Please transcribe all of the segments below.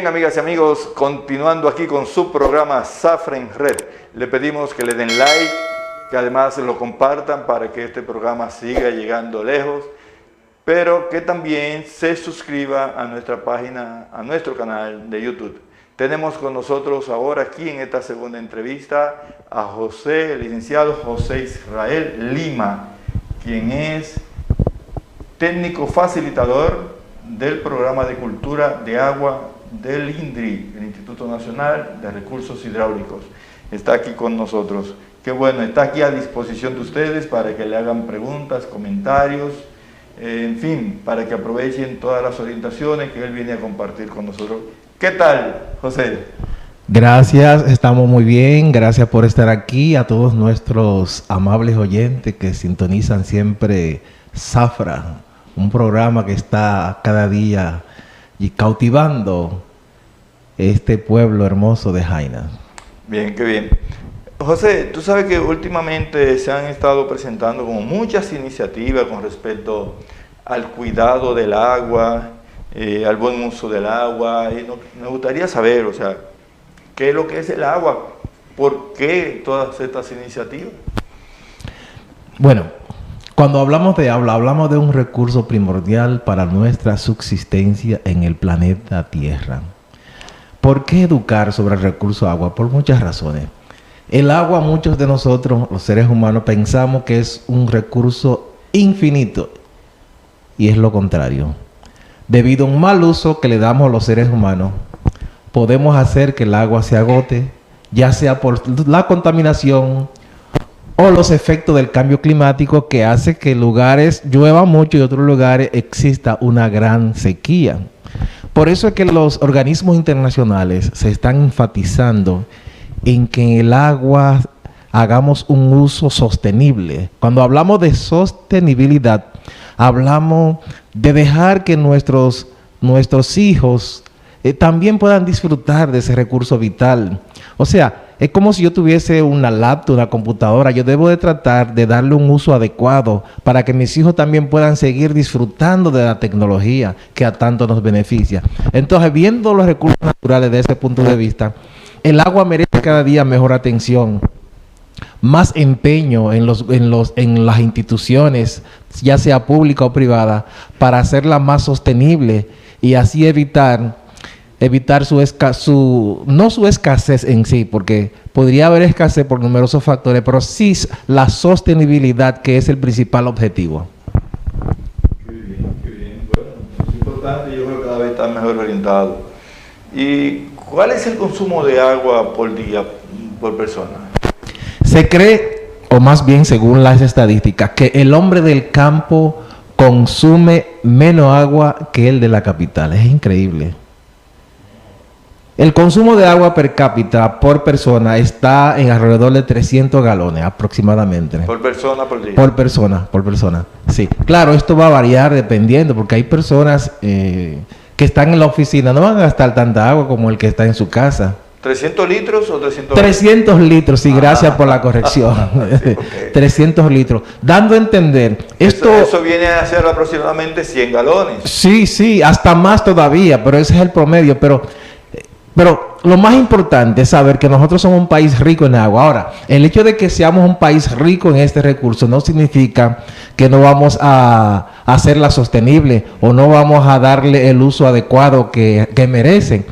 Bien, amigas y amigos, continuando aquí con su programa Zafra en Red, le pedimos que le den like, que además lo compartan para que este programa siga llegando lejos, pero que también se suscriba a nuestra página, a nuestro canal de YouTube. Tenemos con nosotros ahora aquí en esta segunda entrevista a José, el licenciado José Israel Lima, quien es técnico facilitador del programa de cultura de agua del INDRI, el Instituto Nacional de Recursos Hidráulicos. Está aquí con nosotros. Qué bueno, está aquí a disposición de ustedes para que le hagan preguntas, comentarios, en fin, para que aprovechen todas las orientaciones que él viene a compartir con nosotros. ¿Qué tal, José? Gracias, estamos muy bien, gracias por estar aquí, a todos nuestros amables oyentes que sintonizan siempre Zafra, un programa que está cada día y cautivando este pueblo hermoso de Jaina. Bien, qué bien. José, tú sabes que últimamente se han estado presentando como muchas iniciativas con respecto al cuidado del agua, al buen uso del agua, y me gustaría saber, o sea, ¿qué es lo que es el agua? ¿Por qué todas estas iniciativas? Bueno, cuando hablamos de agua, hablamos de un recurso primordial para nuestra subsistencia en el planeta Tierra. ¿Por qué educar sobre el recurso agua? Por muchas razones. El agua, muchos de nosotros, los seres humanos, pensamos que es un recurso infinito, y es lo contrario. Debido a un mal uso que le damos a los seres humanos, podemos hacer que el agua se agote, ya sea por la contaminación o los efectos del cambio climático, que hace que lugares llueva mucho y otros lugares exista una gran sequía. Por eso es que los organismos internacionales se están enfatizando en que en el agua hagamos un uso sostenible. Cuando hablamos de sostenibilidad, hablamos de dejar que nuestros hijos también puedan disfrutar de ese recurso vital. O sea, es como si yo tuviese una laptop, una computadora. Yo debo de tratar de darle un uso adecuado para que mis hijos también puedan seguir disfrutando de la tecnología que a tanto nos beneficia. Entonces, viendo los recursos naturales desde ese punto de vista, el agua merece cada día mejor atención, más empeño en las instituciones, ya sea pública o privada, para hacerla más sostenible y así evitar no su escasez en sí, porque podría haber escasez por numerosos factores, pero sí la sostenibilidad, que es el principal objetivo. Qué bien, qué bien. Bueno, es importante, yo creo que cada vez está mejor orientado. ¿Y cuál es el consumo de agua por día, por persona? Se cree, o más bien según las estadísticas, que el hombre del campo consume menos agua que el de la capital. Es increíble. El consumo de agua per cápita por persona está en alrededor de 300 galones aproximadamente. ¿Por persona por día? Por persona. Sí. Claro, esto va a variar dependiendo, porque hay personas que están en la oficina, no van a gastar tanta agua como el que está en su casa. ¿300 litros o 300? 300 litros, sí, gracias por la corrección. Sí, okay. 300 litros. Dando a entender, eso viene a ser aproximadamente 100 galones. Sí, hasta más todavía, pero ese es el promedio. Pero lo más importante es saber que nosotros somos un país rico en agua. Ahora, el hecho de que seamos un país rico en este recurso no significa que no vamos a hacerla sostenible o no vamos a darle el uso adecuado que merecen.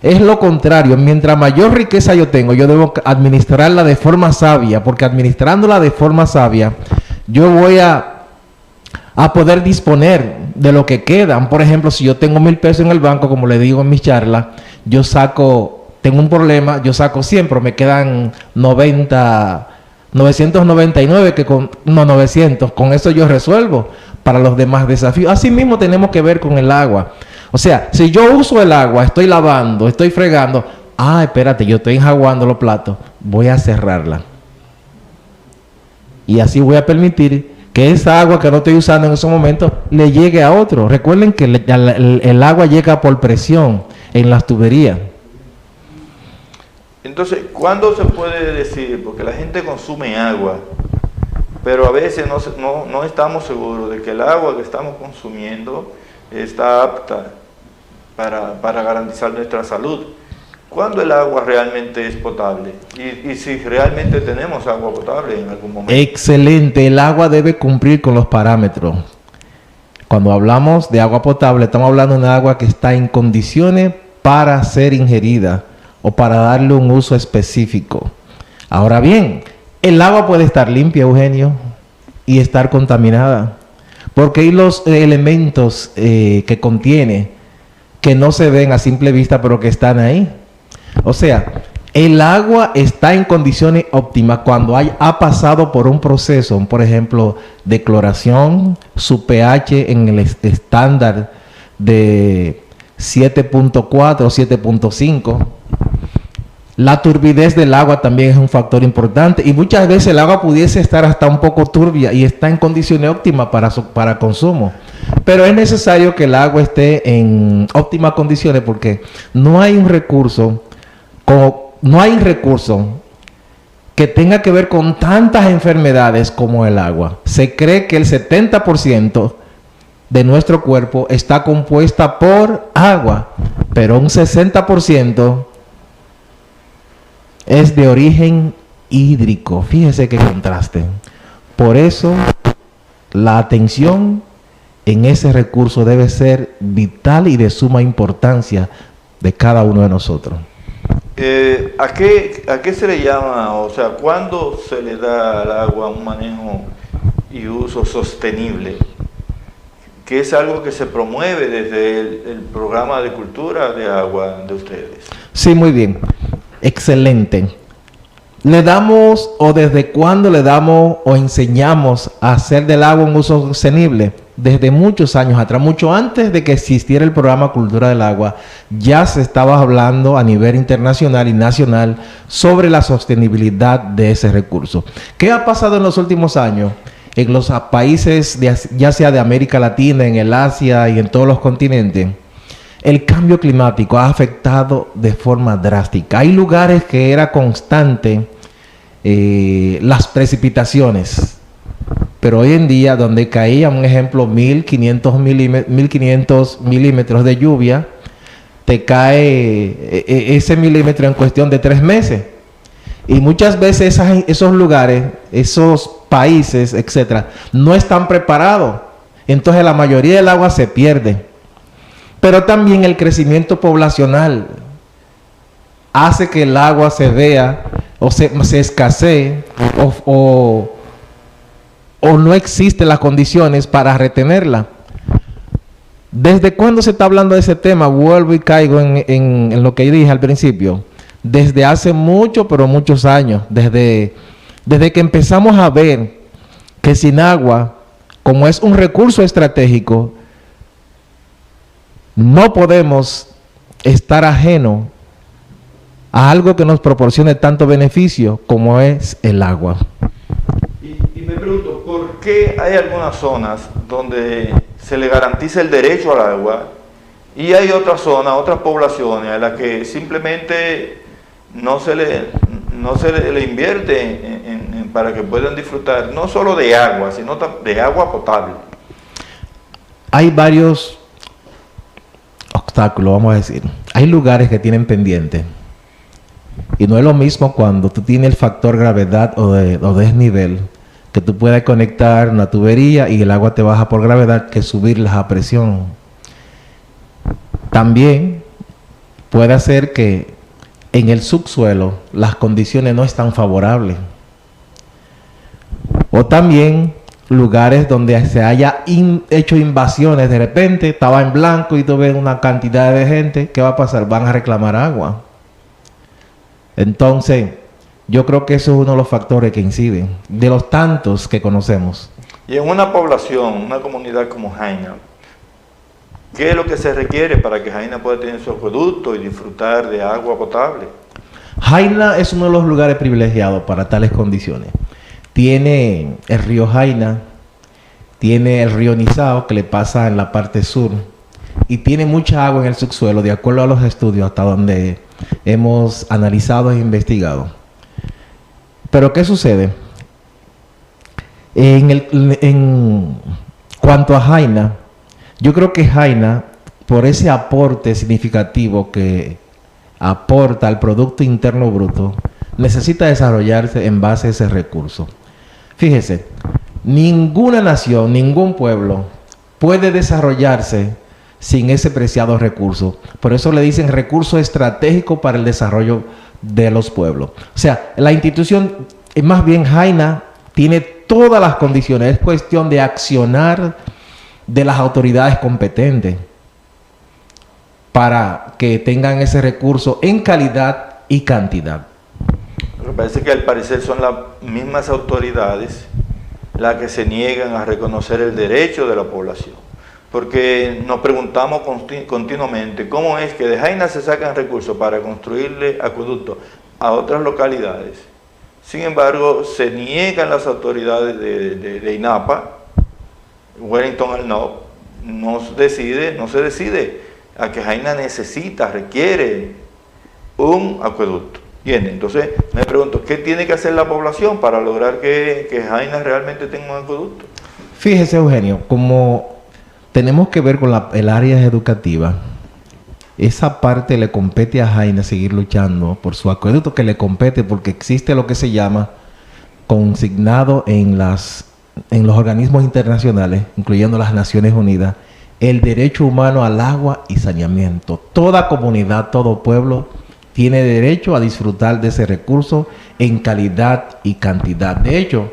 Es lo contrario, mientras mayor riqueza yo tengo, yo debo administrarla de forma sabia, porque administrándola de forma sabia, yo voy a poder disponer de lo que quedan. Por ejemplo, si yo tengo 1,000 pesos en el banco, como le digo en mis charlas, tengo un problema, yo saco 100, pero me quedan 999, 900, con eso yo resuelvo para los demás desafíos. Así mismo tenemos que ver con el agua. O sea, si yo uso el agua, estoy lavando, estoy fregando, espérate, yo estoy enjaguando los platos, voy a cerrarla. Y así voy a permitir que esa agua que no estoy usando en esos momentos le llegue a otro. Recuerden que el agua llega por presión en las tuberías. Entonces, ¿cuándo se puede decir? Porque la gente consume agua, pero a veces no estamos seguros de que el agua que estamos consumiendo está apta para garantizar nuestra salud. ¿Cuándo el agua realmente es potable? Y si realmente tenemos agua potable en algún momento. Excelente, el agua debe cumplir con los parámetros. Cuando hablamos de agua potable, estamos hablando de un agua que está en condiciones para ser ingerida o para darle un uso específico. Ahora bien, el agua puede estar limpia, Eugenio, y estar contaminada, porque hay los elementos que contiene que no se ven a simple vista, pero que están ahí. O sea, el agua está en condiciones óptimas cuando ha pasado por un proceso, por ejemplo, de cloración, su pH en el estándar de 7.4 o 7.5. La turbidez del agua también es un factor importante, y muchas veces el agua pudiese estar hasta un poco turbia y está en condiciones óptimas para consumo. Pero es necesario que el agua esté en óptimas condiciones, porque no hay un recurso que tenga que ver con tantas enfermedades como el agua. Se cree que el 70% de nuestro cuerpo está compuesta por agua, pero un 60% es de origen hídrico. Fíjese qué contraste. Por eso la atención en ese recurso debe ser vital y de suma importancia de cada uno de nosotros. ¿A qué se le llama? O sea, ¿cuándo se le da al agua un manejo y uso sostenible? Que es algo que se promueve desde el programa de cultura de agua de ustedes. Sí, muy bien. Excelente. ¿Le damos o desde cuándo le damos o enseñamos a hacer del agua un uso sostenible? Desde muchos años atrás, mucho antes de que existiera el programa Cultura del Agua, ya se estaba hablando a nivel internacional y nacional sobre la sostenibilidad de ese recurso. ¿Qué ha pasado en los últimos años? En los países, ya sea de América Latina, en el Asia y en todos los continentes, el cambio climático ha afectado de forma drástica. Hay lugares que era constante las precipitaciones, pero hoy en día donde caía, un ejemplo, 1500 milímetros de lluvia, te cae ese milímetro en cuestión de 3 meses. Y muchas veces esos lugares, esos países, etcétera, no están preparados. Entonces la mayoría del agua se pierde. Pero también el crecimiento poblacional hace que el agua se vea o se escasee o no existen las condiciones para retenerla. ¿Desde cuándo se está hablando de ese tema? Vuelvo y caigo en lo que dije al principio. Desde hace mucho, pero muchos años. Desde que empezamos a ver que sin agua, como es un recurso estratégico, no podemos estar ajeno a algo que nos proporcione tanto beneficio como es el agua. Y me pregunto, ¿por qué hay algunas zonas donde se le garantiza el derecho al agua y hay otras zonas, otras poblaciones a las que simplemente no se le invierte para que puedan disfrutar no solo de agua, sino de agua potable? Hay varios obstáculos, vamos a decir. Hay lugares que tienen pendiente. Y no es lo mismo cuando tú tienes el factor gravedad o desnivel, que tú puedas conectar una tubería y el agua te baja por gravedad, que subirla a presión. También puede hacer que en el subsuelo las condiciones no están favorables. O también lugares donde se haya hecho invasiones, de repente estaba en blanco y tú ves una cantidad de gente, ¿qué va a pasar? Van a reclamar agua. Entonces, yo creo que eso es uno de los factores que inciden, de los tantos que conocemos. Y en una población, una comunidad como Jaina, ¿qué es lo que se requiere para que Jaina pueda tener su acueducto y disfrutar de agua potable? Jaina es uno de los lugares privilegiados para tales condiciones. Tiene el río Jaina, tiene el río Nizao, que le pasa en la parte sur, y tiene mucha agua en el subsuelo, de acuerdo a los estudios hasta donde hemos analizado e investigado. Pero ¿qué sucede? En cuanto a Jaina, yo creo que Jaina por ese aporte significativo que aporta al Producto Interno Bruto, necesita desarrollarse en base a ese recurso. Fíjese, ninguna nación, ningún pueblo puede desarrollarse sin ese preciado recurso. Por eso le dicen recurso estratégico para el desarrollo de los pueblos. O sea, la institución, más bien Jaina, tiene todas las condiciones. Es cuestión de accionar de las autoridades competentes para que tengan ese recurso en calidad y cantidad. Me parece que al parecer son las mismas autoridades las que se niegan a reconocer el derecho de la población. Porque nos preguntamos continuamente cómo es que de Jaina se sacan recursos para construirle acueductos a otras localidades. Sin embargo, se niegan las autoridades de INAPA, Wellington Arnaud, no se decide a que Jaina necesita, requiere un acueducto. Bien, entonces me pregunto, ¿qué tiene que hacer la población para lograr que Jaina realmente tenga un acueducto? Fíjese, Eugenio, como tenemos que ver con el área educativa, esa parte le compete a Jaina seguir luchando por su acueducto, que le compete porque existe lo que se llama consignado en los organismos internacionales, incluyendo las Naciones Unidas, el derecho humano al agua y saneamiento. Toda comunidad, todo pueblo tiene derecho a disfrutar de ese recurso en calidad y cantidad. De hecho,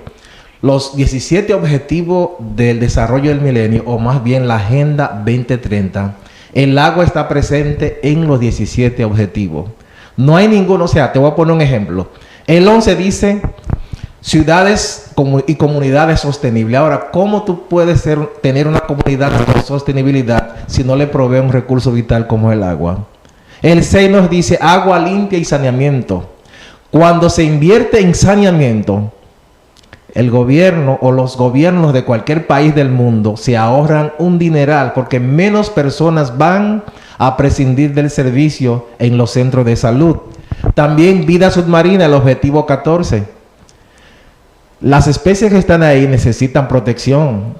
los 17 objetivos del desarrollo del milenio, o más bien la Agenda 2030, el agua está presente en los 17 objetivos. No hay ninguno, o sea, te voy a poner un ejemplo. El 11 dice ciudades y comunidades sostenibles. Ahora, ¿cómo tú puedes tener una comunidad con sostenibilidad si no le provee un recurso vital como el agua? El 6 nos dice agua limpia y saneamiento. Cuando se invierte en saneamiento, el gobierno o los gobiernos de cualquier país del mundo se ahorran un dineral porque menos personas van a prescindir del servicio en los centros de salud. También vida submarina, el objetivo 14. Las especies que están ahí necesitan protección.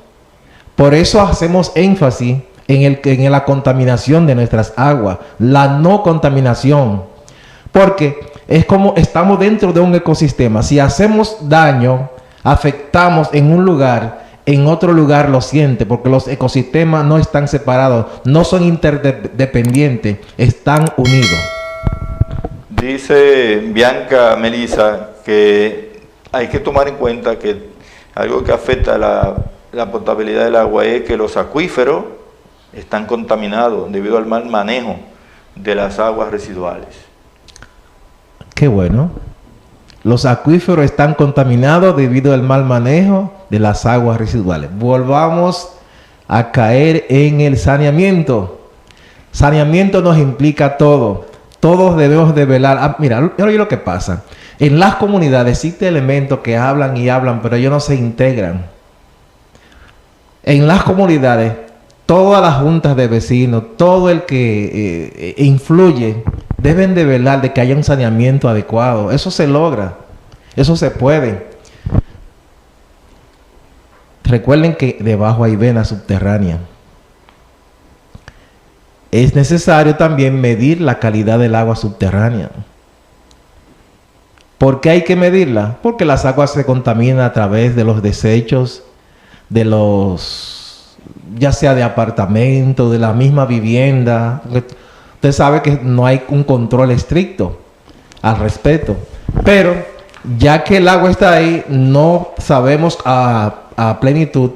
Por eso hacemos énfasis en la contaminación de nuestras aguas, la no contaminación, porque es como estamos dentro de un ecosistema. Si hacemos daño, afectamos en un lugar, en otro lugar lo siente, porque los ecosistemas no están separados, no son interdependientes, están unidos. Dice Bianca Melissa que hay que tomar en cuenta que algo que afecta la potabilidad del agua es que los acuíferos están contaminados debido al mal manejo de las aguas residuales. Qué bueno. Los acuíferos están contaminados debido al mal manejo de las aguas residuales. Volvamos a caer en el saneamiento. Saneamiento nos implica todo. Todos debemos de velar. Mira, oye lo que pasa. En las comunidades existen elementos que hablan y hablan, pero ellos no se integran. En las comunidades, todas las juntas de vecinos, todo el que influye, deben de velar de que haya un saneamiento adecuado. Eso se logra, eso se puede. Recuerden que debajo hay venas subterráneas. Es necesario también medir la calidad del agua subterránea. ¿Por qué hay que medirla? Porque las aguas se contaminan a través de los desechos, de los, ya sea de apartamentos, de la misma vivienda. Usted sabe que no hay un control estricto al respecto. Pero ya que el agua está ahí, no sabemos a plenitud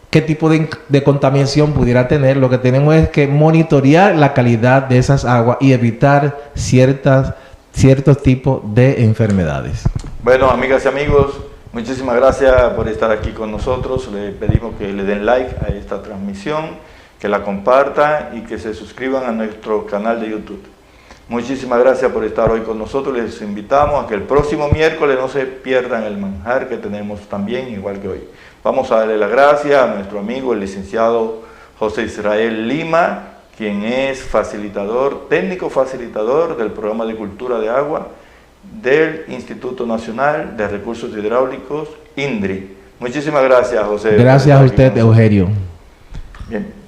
qué tipo de contaminación pudiera tener. Lo que tenemos es que monitorear la calidad de esas aguas y evitar ciertos tipos de enfermedades. Bueno, amigas y amigos, muchísimas gracias por estar aquí con nosotros. Le pedimos que le den like a esta transmisión, que la compartan y que se suscriban a nuestro canal de YouTube. Muchísimas gracias por estar hoy con nosotros. Les invitamos a que el próximo miércoles no se pierdan el manjar que tenemos también, igual que hoy. Vamos a darle las gracias a nuestro amigo, el licenciado José Israel Lima, quien es técnico facilitador del programa de cultura de agua del Instituto Nacional de Recursos Hidráulicos, INDRI. Muchísimas gracias, José. Gracias a usted, Eugenio. Bien.